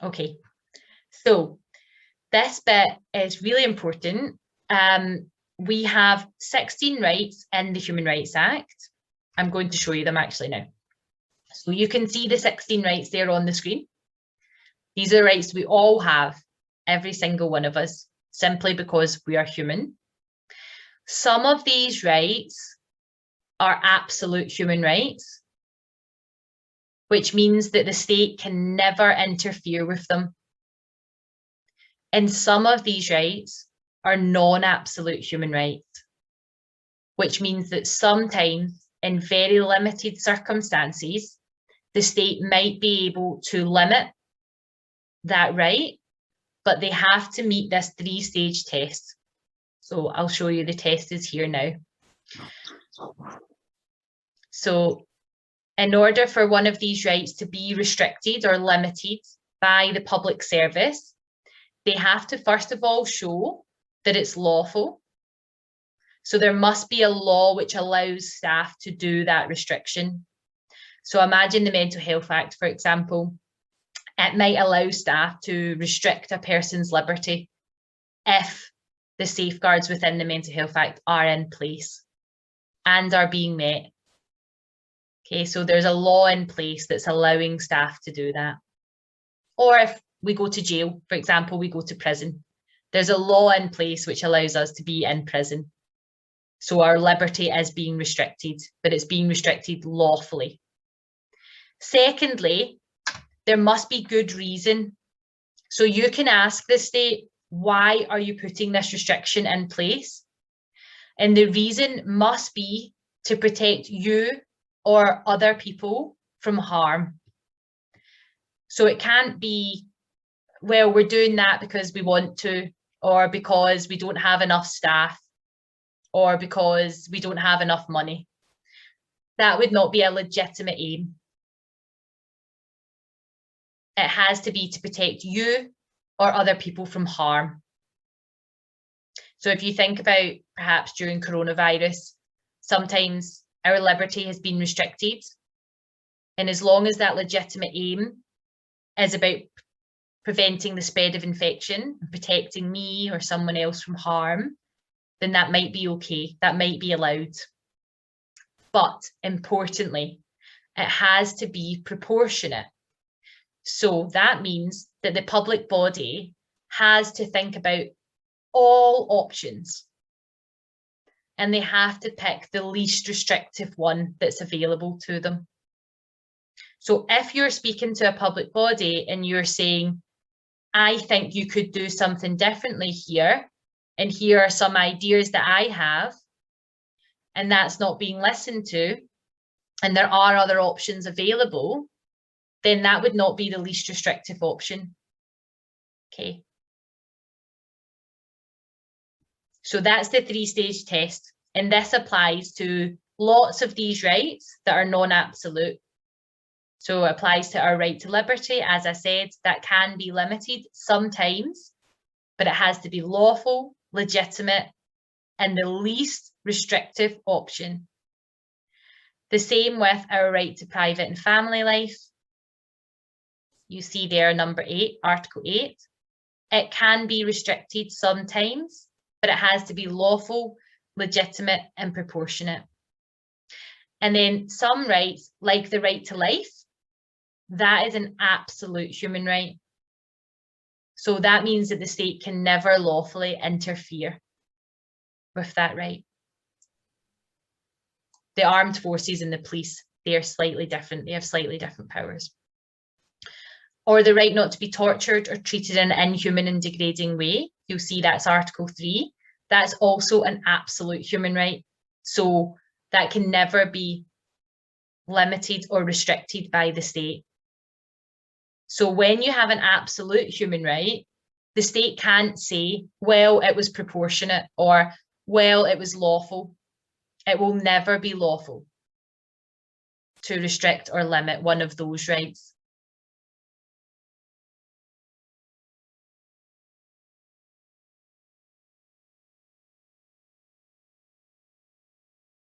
Okay, so this bit is really important. We have 16 rights in the Human Rights Act. I'm going to show you them actually now. So you can see the 16 rights there on the screen. These are the rights we all have, every single one of us, simply because we are human. Some of these rights are absolute human rights, which means that the state can never interfere with them. And some of these rights are non-absolute human rights, which means that sometimes in very limited circumstances, the state might be able to limit that right, but they have to meet this 3-stage test. So I'll show you the test is here now. So in order for one of these rights to be restricted or limited by the public service, they have to first of all show that it's lawful. So there must be a law which allows staff to do that restriction. So imagine the Mental Health Act, for example. It might allow staff to restrict a person's liberty if the safeguards within the Mental Health Act are in place and are being met. Okay, so there's a law in place that's allowing staff to do that. Or if we go to jail, for example, we go to prison, there's a law in place which allows us to be in prison. So our liberty is being restricted, but it's being restricted lawfully. Secondly, there must be good reason. So you can ask the state, why are you putting this restriction in place? And the reason must be to protect you or other people from harm. So it can't be, well, we're doing that because we want to, or because we don't have enough staff, or because we don't have enough money. That would not be a legitimate aim. It has to be to protect you or other people from harm. So if you think about perhaps during coronavirus, sometimes our liberty has been restricted. And as long as that legitimate aim is about preventing the spread of infection, protecting me or someone else from harm, then that might be okay, that might be allowed. But importantly, it has to be proportionate. So that means that the public body has to think about all options and they have to pick the least restrictive one that's available to them. So if you're speaking to a public body and you're saying, I think you could do something differently here, and here are some ideas that I have, and that's not being listened to, and there are other options available, then that would not be the least restrictive option. Okay. So that's the 3-stage test, and this applies to lots of these rights that are non-absolute. So it applies to our right to liberty, as I said, that can be limited sometimes, but it has to be lawful, legitimate, and the least restrictive option. The same with our right to private and family life. You see there number 8, Article 8. It can be restricted sometimes, but it has to be lawful, legitimate, and proportionate. And then some rights, like the right to life, that is an absolute human right. So that means that the state can never lawfully interfere with that right. The armed forces and the police, they're slightly different. They have slightly different powers. Or the right not to be tortured or treated in an inhuman and degrading way. You'll see that's Article 3. That's also an absolute human right. So that can never be limited or restricted by the state. So when you have an absolute human right, the state can't say, well, it was proportionate, or, well, it was lawful. It will never be lawful to restrict or limit one of those rights.